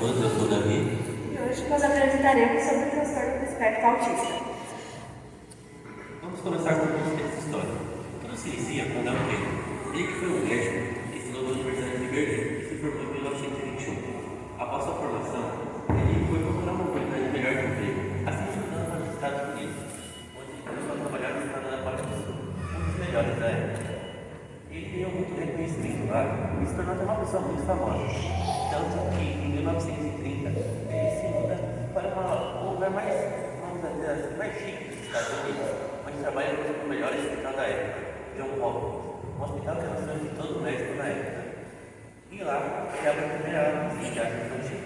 todos, eu sou o Davi. E hoje nós apresentaremos sobre o transtorno do espectro autista. Vamos começar com um texto histórico. Tudo se inicia quando é um rei. Ele que foi um médico, ensinou na Universidade de Berlim e se formou em 1921. Após sua formação, ele foi procurar uma oportunidade melhor de emprego, assim estudando para os Estados Unidos, onde ele começou a trabalhar no estado da Coreia do Sul, um dos melhores da época. Ele ganhou muito reconhecimento lá e se tornou até uma pessoa muito famosa. Tanto que em 1930 ele se muda para um lugar mais, vamos dizer assim, mais chique dos Estados Unidos, onde trabalha com o melhor hospital da época, John Hopkins, um hospital que era o sonho de todo médico na época. E lá ele abre a primeira aula de psiquiatria infantil,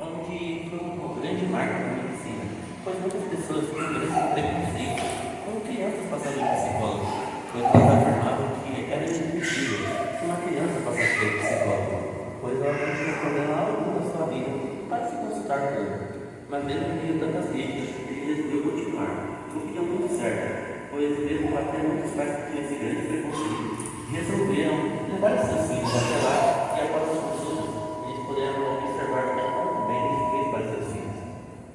onde foi um grande marco na medicina, pois muitas pessoas tinham grandes preconceitos com crianças passando de psicólogo, pois eles afirmavam que era inadmissível que uma criança passasse pelo psicólogo, pois ela não tinha problema algum na sua vida para se consultar com ele. Mas mesmo em meio a tantas críticas, ele resolveu continuar, o que deu muito certo, pois mesmo batendo muitos pais que tinham esse grande preconceito, resolveram levar seus filhos até lá e após as consultas, eles puderam observar quão bem ele fez para seus filhos.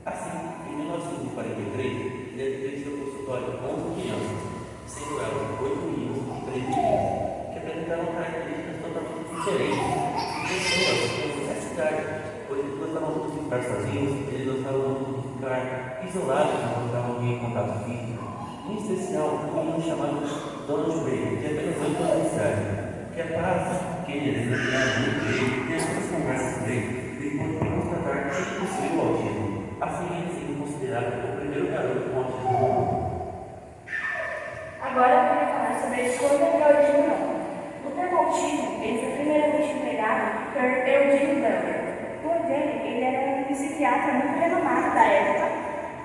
Assim, em 1943, ele teve seu consultório com 11 crianças, sendo elas 8 meninos e 3 meninas, que apresentavam características totalmente diferentes de pessoas com necessidade, pois eles gostavam muito de ficar sozinhos, eles gostavam muito de ficar isolados, não gostavam de contato físico. Em especial, um menino chamado Donald Ray, de apenas 8 anos de idade, que apesar que ele era muito bem, e as suas conversas com ele pode constatar que ele possui o autismo. Assim, ele seria considerado o primeiro garoto com autismo no mundo. Agora eu queria falar sobre a escolha de origem não. O termo autismo ele foi primeiramente empregado por Eugene Burger. O ele era um psiquiatra muito renomado da época,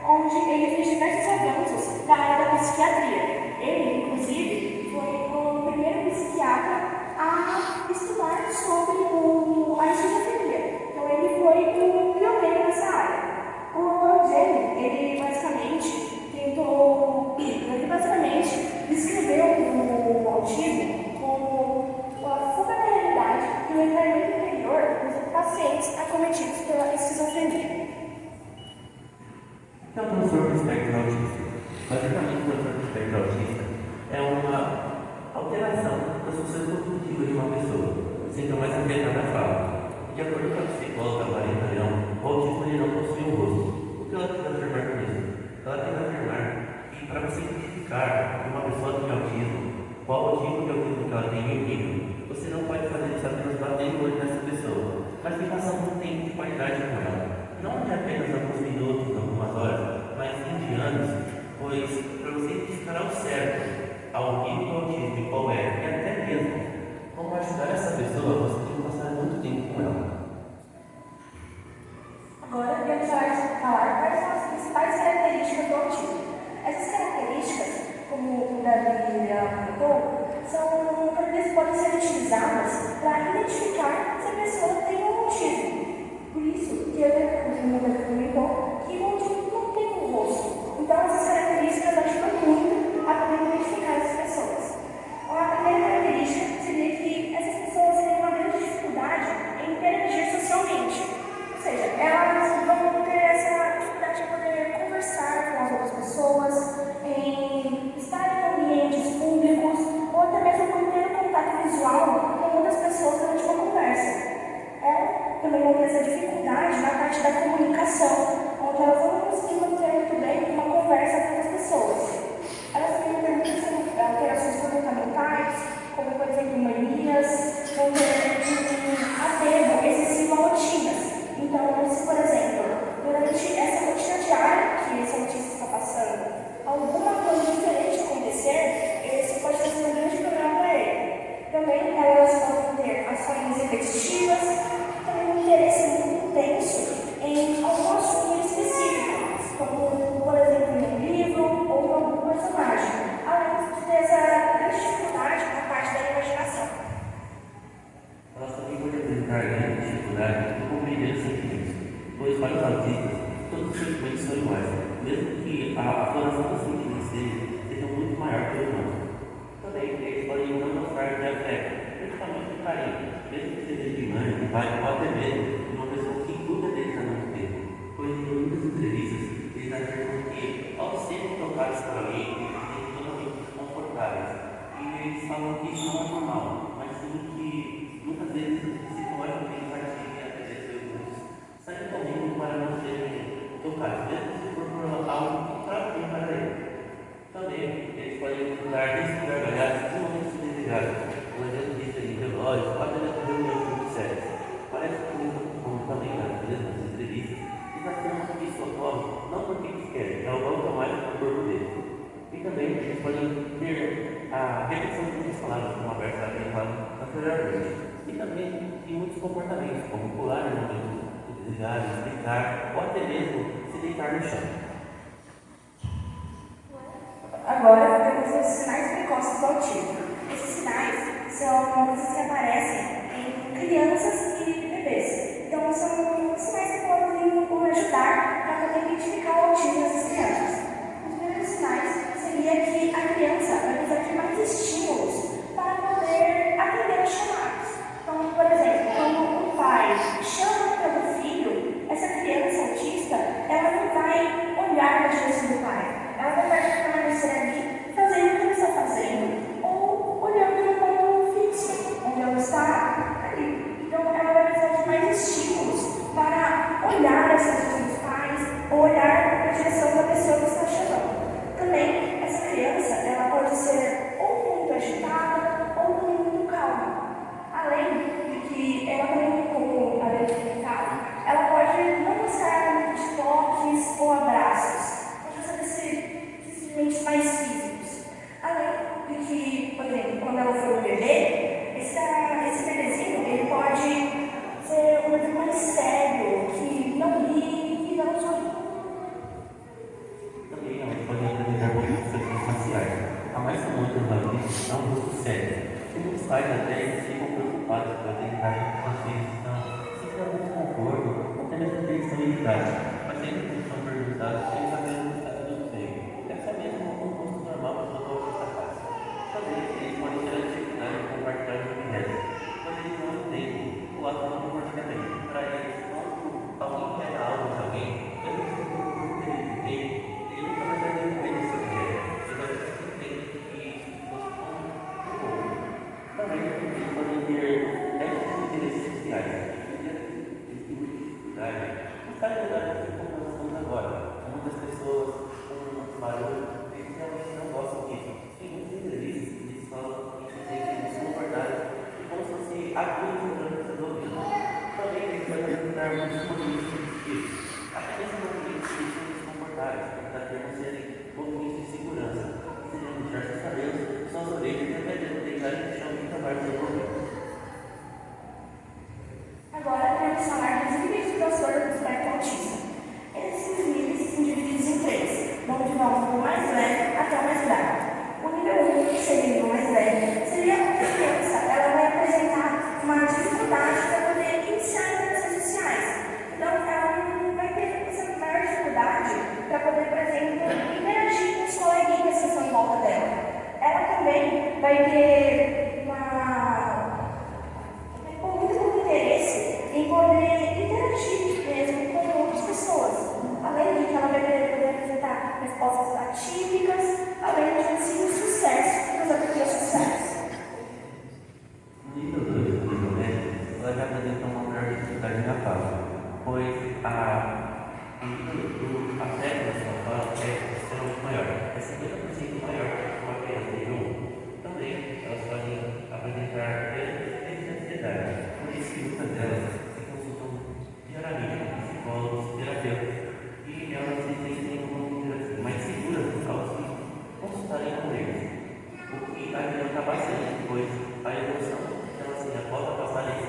onde ele fez diversos avanços da área da psiquiatria. Ele, inclusive, foi o primeiro psiquiatra a estudar sobre a esquizofrenia. Então, ele foi o pioneiro nessa área. O Eugênio, ele basicamente descreveu o autismo como a fuga da realidade e o encarnamento interior dos pacientes acometidos pela esquizofrenia. Então, o transtorno do espectro autista. Basicamente, o transtorno do espectro autista é uma alteração das funções cognitivas de uma pessoa, sendo mais afetada a fala. De acordo com a psicóloga Marina Leão, o autismo ele não possui um rosto. O que ela quer afirmar com isso? Ela quer afirmar que para você identificar uma pessoa que tem autismo, qual o tipo de autismo que ela tem em nível, você não pode fazer isso apenas batendo o olho nessa pessoa, mas tem que passar um tempo de qualidade com ela. Não de apenas alguns minutos, algumas horas, mas sim de anos, pois para você identificar ao certo ao nível do autismo e qual é, e até mesmo como ajudar essa pessoa, você tem que passar muito tempo com ela. Agora eu quero falar quais são as principais características do autismo. Essas características, como o Davi comentou, são características que podem ser utilizadas para identificar se a pessoa tem um autismo. Por isso que o Davi comentou que o autismo não tem um rosto. Então essas características ajudam muito a poder identificar essas pessoas. A primeira característica seria que essas pessoas têm uma grande dificuldade em interagir socialmente. Ou seja, elas vão ter essa dificuldade de poder conversar com as outras pessoas, em estar em ambientes públicos, ou até mesmo manter um contato visual com outras pessoas durante uma conversa. Elas também vão ter essa dificuldade na parte da comunicação, onde elas não conseguem manter muito bem uma conversa com outras pessoas. Elas também vão ter muitas alterações comportamentais, como por exemplo manias, vão ter um apego excessivo a rotinas. Então, se por exemplo, durante essa rotina diária que esse autista está passando, alguma coisa diferente acontecer, isso pode ser um grande problema para ele. Também elas podem ter ações repetitivas, também um interesse muito intenso em algum assunto específico, como por exemplo em um livro ou em algum personagem, além de ter essa grande dificuldade na parte da imaginação. Elas também podem apresentar grande dificuldade em compreender os sentimentos, pois para os autistas, todos os sentimentos são iguais, mesmo que a floração dos sentimentos seja muito maior que o humano. Também eles podem não mostrar de afeto, principalmente de carinho, mesmo que seja de mãe, de pai ou até mesmo de uma pessoa que cuida locais, mesmo se for algo para ele. Também eles podem usar desde gargalhadas extremamente desligadas, um exemplo disso aí, relógio, pode ser reuniões muito sérias. Parece que, como também nas mesmas entrevistas, eles afirmam que isso ocorre não porque eles querem, é o automático do corpo deles. E também eles podem ter a repetição de muitas palavras, como a Berta tem falado anteriormente. E também em muitos comportamentos, como pular no momento de desligar, explicar, ou até mesmo se deitar no chão. Agora, temos os sinais precoces do autismo. Esses sinais são coisas que aparecem em crianças e bebês. Então, são sinais que podem ajudar para poder identificar o autismo dessas crianças. Os primeiros sinais seria que a criança vai precisar de mais estímulos para poder atender os chamados. Então, por exemplo, quando um pai chama pelo filho, essa criança autista, ela não vai olhar na direção do pai. Ela vai permanecer ali, fazendo o que ela está fazendo, ou olhando no ponto fixo, onde ela está ali. Então, ela vai precisar de mais estímulos para olhar as direção dos pais, ou olhar na direção da pessoa que está chamando. Também, essa criança, ela pode ser ou muito agitada, ou também muito calma. Além de que ela também, como a identificada, ela pode não gostar muito de toques ou abraços. Mais físicos. Além de que, por exemplo, quando ela for um bebê, esse bebezinho ele pode ser um bebê mais sério, que não ri e não sorri. Também elas podem apresentar manifestações faciais. A mais comum dos autistas é um rosto sério. E muitos pais até ficam preocupados para tentar que os filhos estão se algum desconforto ou até mesmo ter instabilidade. Mas sempre que são perguntados, eles apenas está tudo bem. Essa mesmo é um custo normal para o autista faz. Também eles podem ter a dificuldade de compartilhar os objetos, mas eles não entendem o ato do compartilhamento. Para eles, quando alguém pega algo de alguém, mesmo que o grupo ele nunca vai perder com ele esse objeto. Ele vai sempre entender que isso fosse um pouco. Também eles podem ter déficits de interesses sociais. Eles têm muita dificuldade. Não sabe lidar com como nós estamos agora. Muitas pessoas barulho, eles realmente não gostam disso. Em muitas entrevistas, eles falam que eles são confortáveis e como se fosse adultos entrando no seu ouvido. Também eles podem apresentar muitos movimentos repetitivos. Até mesmo movimentos que são desconfortáveis, para ter não serem movimentos de segurança. Seriam deixar seus cabelos, suas orelhas e até mesmo deitar no chão e tomar seu ouvido. Agora, vamos falar dos níveis de transtorno do espectro autista. Esses níveis são divididos em três, onde vão do mais leve até o mais grave. O nível 1, que seria o nível mais leve, seria que a criança ela vai apresentar uma dificuldade para poder iniciar as relações sociais. Então, ela não vai ter essa maior dificuldade para poder, por exemplo, interagir com os coleguinhas que estão em volta dela. Ela também vai ter muito interesse em poder interagir mesmo com outras pessoas. Além de que ela vai poder apresentar respostas atípicas, além de ensino sucesso nos aplicativos sociais. No nível 2 do nível médio, ela já apresenta uma maior dificuldade na fala, pois o nível do afeto da sua fala é extremamente maior, é 50% maior que uma criança nível 1. Também elas podem apresentar crise de ansiedade, por isso que muitas delas se consultam diariamente com psicólogos, terapeutas, e elas se sentem mais seguras ao se consultarem com eles, o que adianta bastante, pois a evolução delas após a passagem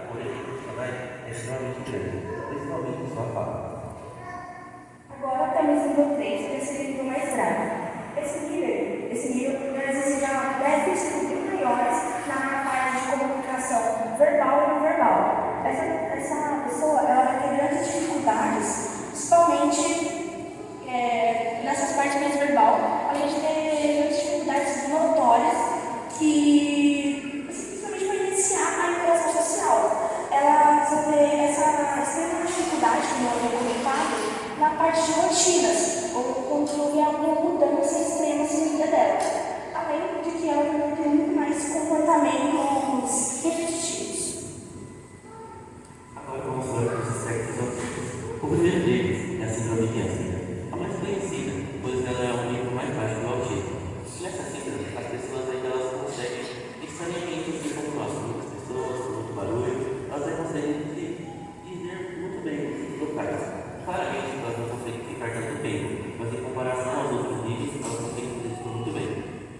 por esse profissional é extremamente grande, principalmente em sua fala. Agora temos o nível 3, que é esse nível mais grave. Esse nível exige déficits muito maiores na parte de comunicação verbal e não verbal. Essa pessoa ela vai ter grandes dificuldades, principalmente nessas partes mais verbal, a gente tem grandes dificuldades notórias que, principalmente para iniciar a interação social. Ela vai ter essa extrema dificuldade, como eu havia comentado, na parte de rotinas, ou quando houve alguma mudança extrema na vida dela. Além de que ela vai ter muito mais comportamentos repetitivos. Agora vamos falar dos aspectos autistas. O primeiro deles é a síndrome crianças. A mais conhecida, pois ela é o nível mais baixo do autismo. Nessa cifra, as pessoas ainda elas conseguem estar em ambientes de como nós, muitas pessoas, com muito barulho, elas já conseguem dizer muito bem os locais. Claramente, elas não conseguem ficar tanto tempo, mas em comparação aos outros níveis, elas conseguem fazer isso muito bem.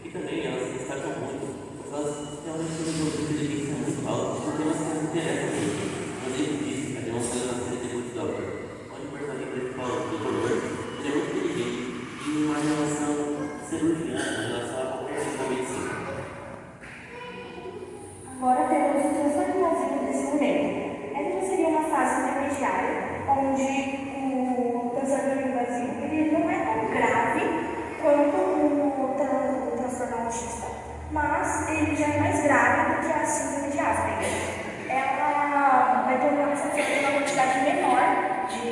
E também elas se destacam muito, porque elas realmente têm um nível de inteligência muito alto, porque elas se interessam muito. Mas ele disse, a demonstração da série de muito alta. Onde o personagem principal do color, ele é muito inteligente e uma relação cirurgiana em relação a qualquer tipo de medicina. Agora temos o transtorno de desenvolvimento. Essa seria uma fase intermediária, onde o transtorno invasivo ele não é tão grave quanto o transtorno autista, mas ele já é mais grave do que a síndrome de Asperger. Ela vai ter uma quantidade menor de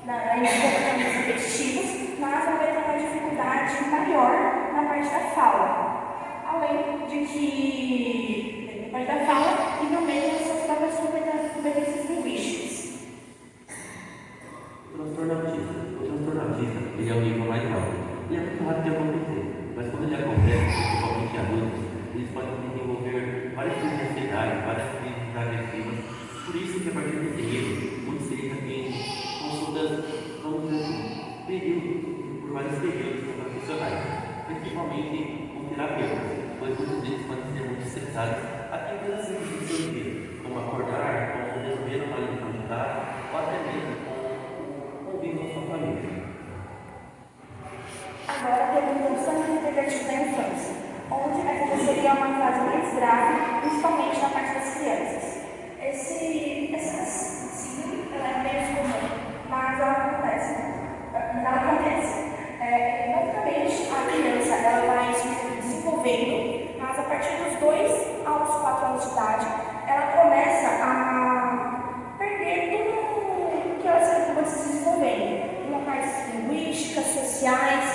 comportamentos repetitivos, mas ela vai ter uma dificuldade maior na parte da fala. Além de que na parte da fala e também nas suas próprias competências linguísticas. O transtorno autista, ele é o nível mais alto. Ele é muito rápido de acontecer, mas quando ele acontece, principalmente em adultos, eles podem desenvolver várias crises de ansiedade, várias crises agressivas. Por isso que a partir desse nível, muitos deles têm consultas, vamos dizer assim, por vários períodos com profissionais, principalmente com terapeutas, pois muitos deles podem ser muito estressados, até pela simples do seu dia, como acordar, como resolver uma lição de casa, ou até mesmo com o convívio com a sua família. Agora temos o transtorno integrativo da infância, onde essa seria uma fase mais grave, principalmente na parte das crianças. Essa síndrome ela é menos comum, mas ela acontece. Basicamente, a criança ela vai se desenvolvendo, mas a partir dos 2 aos 4 anos de idade, ela começa a perder tudo que ela acabou se desenvolvendo, em partes linguísticas, sociais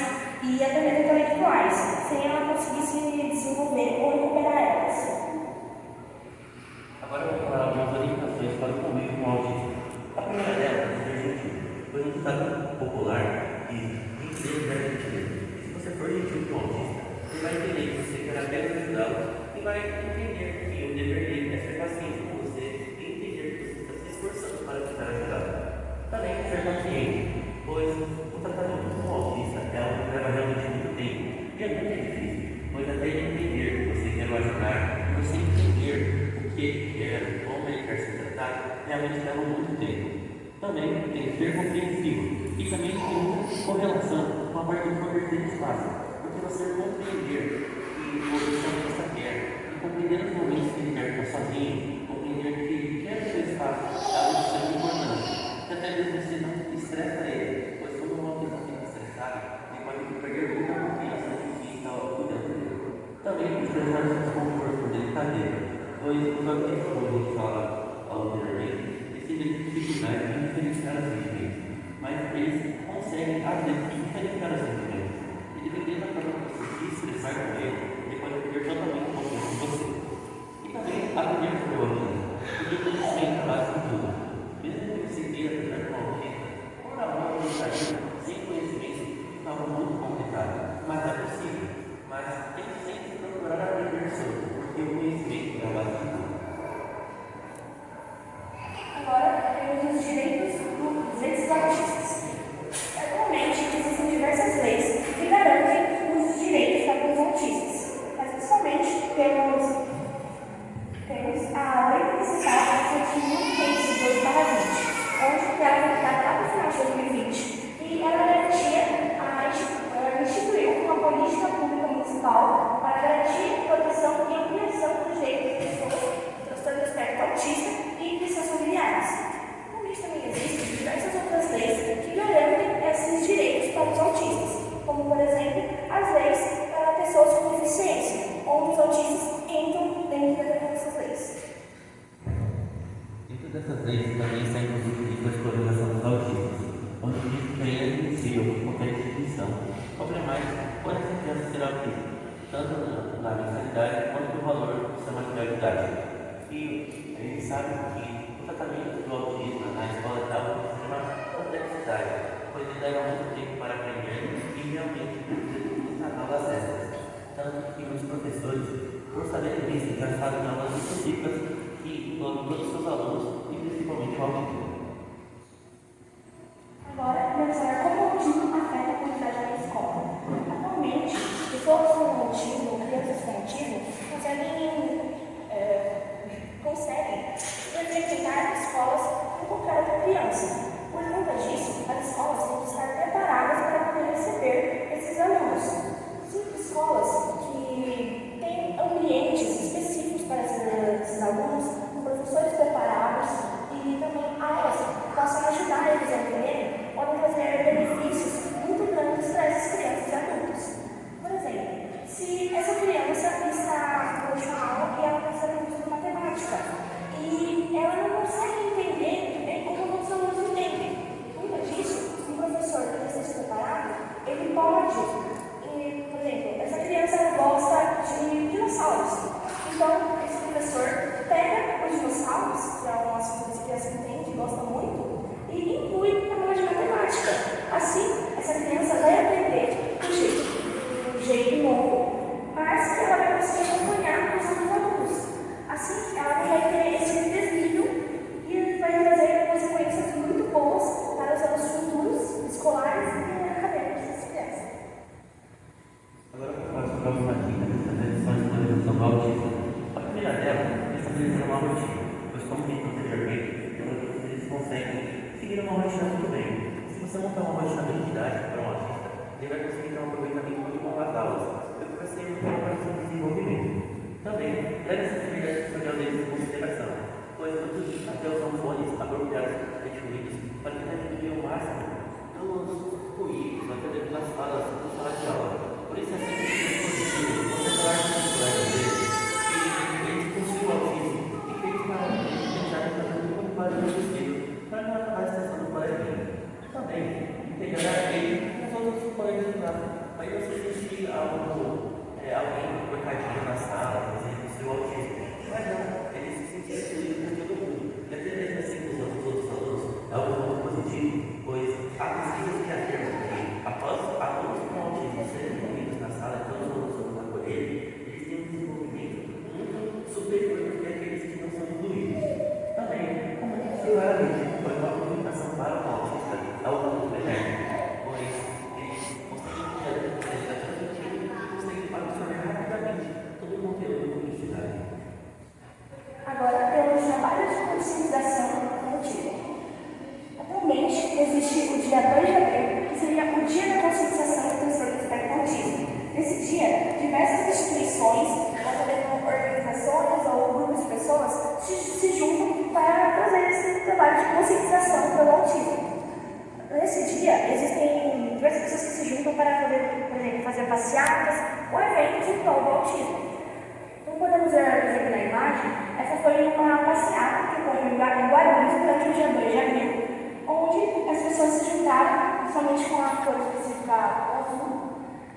e até mesmo intelectuais, sem ela conseguir se desenvolver ou recuperar elas. Agora eu vou falar algumas orientações para o convívio com o autismo. A primeira delas é ser gentil, pois um ditado popular diz: gentileza é gentileza. Se você for gentil com o autista, ele vai entender que você quer apenas ajudá-lo e vai entender que o dever dele é ser paciente com você e entender que você está se esforçando para tentar ajudá-lo. Também ser paciente, pois o tratamento com o autista é algo que leva realmente muito tempo e é muito difícil, pois até ele entender que você quer o ajudar, você entender o que ele quer, como ele quer ser tratado, realmente leva muito tempo. Também tem que ser compreensivo e também tem muita correlação com a parte do poder de espaço, porque você compreender que o autista quer, e compreender os momentos que ele quer estar sozinho, compreender que ele quer o seu espaço, é algo de extrema importância. Até mesmo você não estressa ele, pois quando o autista fica estressado, ele pode perder muita confiança no que está cuidando dele. Também expressar o desconforto por delicadeza, pois os autistas, como a gente fala anteriormente, eles têm dificuldade de diferenciar os sentimentos, mas eles conseguem, às vezes, diferenciar os sentimentos. E dependendo da forma que você se expressar com ele pode perder totalmente confiança em você. E também aprender sobre o autismo, porque conhecimento base em tudo. Mesmo que você queira tratar com o autista, por amor ou sair sem conhecimento, fica algo muito complicado, mas é possível. Mas tem que sempre procurar aprender sobre, porque o conhecimento é a base de tudo. Agora temos os direitos dos autistas. Atualmente existem diversas leis que garantem os direitos para os autistas. idade, pois ele leva muito tempo para aprender e realmente destacar as restas. Tanto que os professores, por saberem disso, já fazem aulas específicas que englobam todos os seus alunos e principalmente o autismo. Agora, pensar como o autismo afeta a comunidade na escola. Atualmente, pessoas com autismo, crianças com autismo, conseguem frequentar escolas como qualquer outra criança. Por conta disso, as escolas têm que estar preparadas para poder receber esses alunos. Sim, escolas que têm ambientes específicos para esses alunos, com professores preparados e também aulas que possam ajudar eles a entenderem, podem trazer benefícios muito grandes para essas crianças e adultos. Por exemplo, se essa criança está na última aula e ela está sabendo sobre matemática e ela não consegue entender bem como os outros alunos entendem. Por conta disso, um professor que esteja preparado, ele pode, por exemplo, essa criança gosta de dinossauros. Então, esse professor pega os dinossauros, que é um assunto que essa criança entende, gosta muito, e inclui na aula de matemática. Assim, essa criança vai aprender de um jeito novo, mas que ela vai conseguir acompanhar os outros alunos. Assim, ela não vai ter esse desnível e vai trazer consequências muito boas para os anos futuros, escolares e acadêmicos dessa criança. Agora eu faço para uma dica das lições de manutenção do autismo. A primeira dela é estabelecer uma rotina, pois como dito anteriormente, eles conseguem seguir uma rotina muito bem. Se você montar uma rotina bem didática para um autista, ele vai conseguir ter um aproveitamento muito bom das aulas, porque vai ser muito bom para o seu desenvolvimento. Também, leve essa atividade social deles em consideração, pois muitos até usam fones apropriados e fluidos para tentar diminuir o máximo dos ruídos, até dentro das salas da sala de aula. Por isso é sempre positivo você falar com os colegas deles que eles possuem o autismo e que eles tentarem fazer o muito barulho possível para não acabar estressando o coleguinha. Também, integrar ele com os outros colegas de classe, para você sentir alguém coitadinho na sala, por exemplo, o seu autismo. Mas não, ele se sentir feliz com todo mundo. E até mesmo assim com os outros alunos, é algo muito positivo, pois há pesquisas que afirmam que após alunos com autismo serem incluídos na sala, então os alunos vão acolher, eles têm um desenvolvimento muito superior do que aqueles que não são incluídos. Também, como é que claramente foi uma comunicação para o autista, é algo muito benéfico, pois eles conseguem transmitir e conseguem absorver rapidamente todo o conteúdo da universidade. Agora, temos trabalhos de conscientização do autismo. Atualmente, existe o dia 2 de abril, que seria o Dia da Conscientização do Transtorno do Espectro do Autismo. Nesse dia, diversas instituições, ou mesmo organizações ou grupos de pessoas, se juntam para fazer esse trabalho de conscientização pelo autismo. Nesse dia, existem diversas pessoas que se juntam para poder, por exemplo, fazer passeatas ou eventos em prol do autismo. Como podemos ver, por exemplo, na imagem, essa foi uma passeata que ocorreu em Guarulhos durante o dia 2 de abril, onde as pessoas se juntaram, somente com a cor específica azul,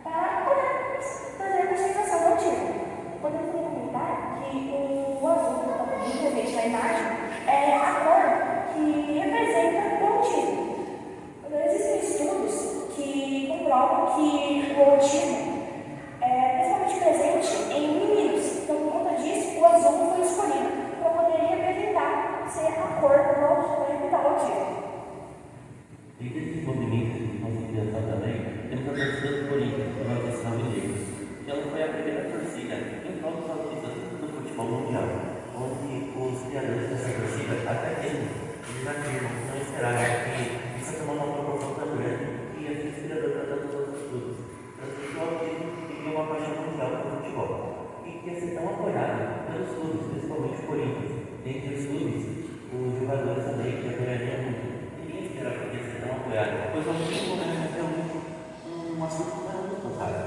para poder fazer a conscientização do autismo. Podemos comentar que o azul, que está presente na imagem, é a cor que representa o autismo. Existem estudos que comprovam que o autismo é principalmente presente em meninos. Então, por conta disso, o azul foi escolhido para poder representar, ser a cor do autismo, para representar o autismo. E desses movimentos de conscientização também, temos a torcida do Corinthians, do Nordeste Negros, que ela foi a primeira torcida em prol dos autistas do futebol mundial, onde os criadores dessa torcida, até mesmo, eles afirmam que não esperavam que isso ia tomar uma proporção tão grande e ia ser inspirador para tantos outros clubes. Tanto que o autismo teria uma paixão mundial pelo futebol e que ia ser tão apoiado pelos clubes, principalmente o Corinthians. Dentre os clubes, os jogadores também que apoiariam muito. Ninguém esperava que ia ser tão apoiado, pois o autismo é realmente um assunto que não é muito contado.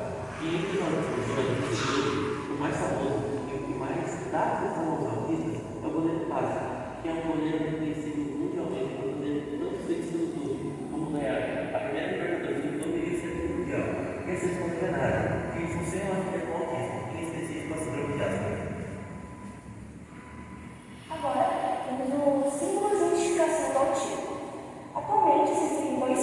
E entre os jogadores do clube, o mais famoso e o que mais dá atenção aos autistas é o goleiro Paz, que é um goleiro reconhecido mundialmente por fazer tanto feito no clube como ganhar a primeira Libertadores do clube e ser do mundial. E esse não é nada, que isso não é uma coisa com autismo, em específico a síndrome de Asperger. Agora, temos o símbolo de identificação do autismo. Atualmente, existem dois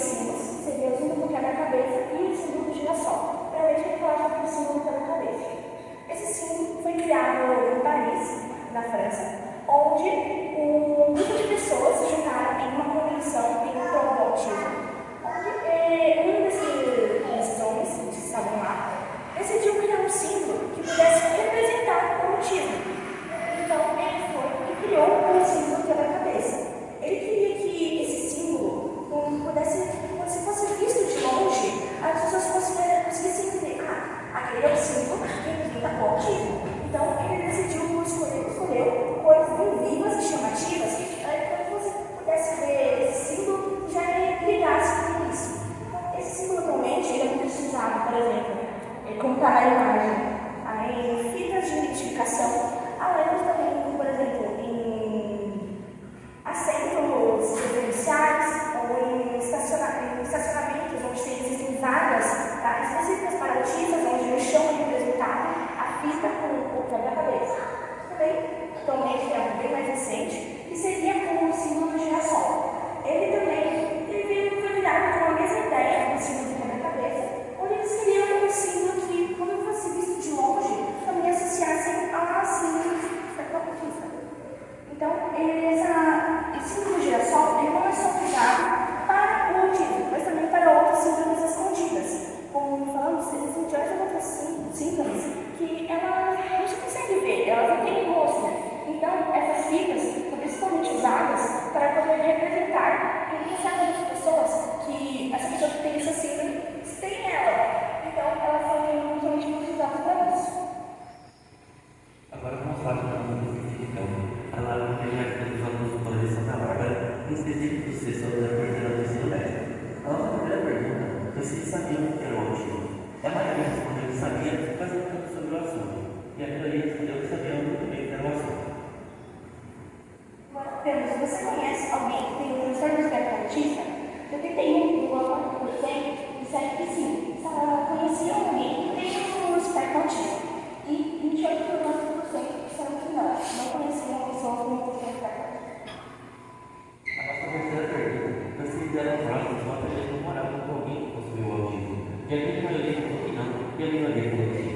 estava aprendendo a morar com alguém que possuía o autismo. E a grande maioria falou que não, e a minoria falou que sim.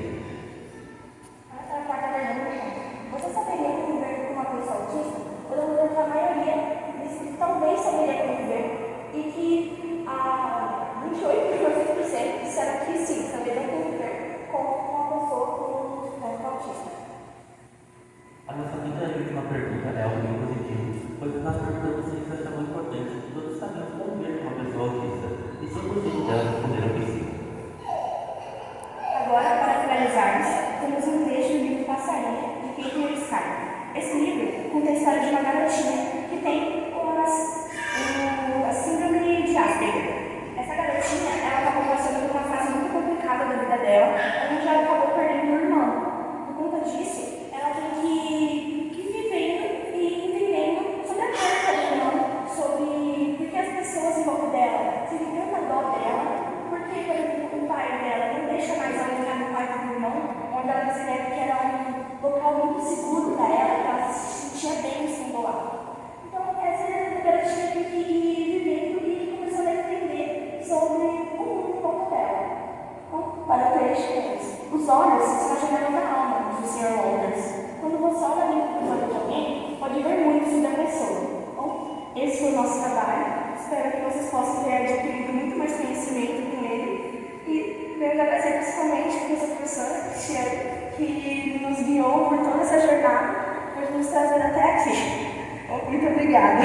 A quarta pergunta: você saberia conviver com uma pessoa autista? Podemos dizer que a maioria disse que talvez saberia conviver e que a 28,6% disseram que sim, saberia conviver com uma pessoa com espectro autista. A nossa quinta e última pergunta é algo bem positivo, pois nós perguntamos se isso é muito importante que todos sabemos conviver com uma pessoa autista, e 100% delas responderam que sim. Agora, para finalizarmos, temos um trecho do livro Passarinho, de Peter Sky. Esse livro conta a história de uma garotinha que tem a síndrome de Asperger. Essa garotinha, ela acabou passando por uma fase muito complicada da vida dela, onde ela acabou perdendo um irmão. Por conta disso, ela tem que ir vivendo e entendendo sobre a perda do irmão, sobre por que as pessoas em volta dela sentem tanta dó dela, porque, por exemplo, o pai dela não deixa mais ela entrar no quarto do irmão, onde ela percebe que era um local muito seguro para ela, que ela se sentia bem estando lá. Então, essa garotinha tem que ir vivendo e começando a entender sobre o mundo em volta dela. Então, para o trecho, os olhos são a janela da alma, diz o Sr. Walters. Quando você olha dentro dos olhos de alguém, pode ver muito sobre a pessoa. Então, esse foi o nosso trabalho. Espero que vocês possam ter adquirido muito mais conhecimento com ele. E quero agradecer principalmente a nossa professora, Cristiane, que nos guiou por toda essa jornada, por nos trazer até aqui. Muito obrigada.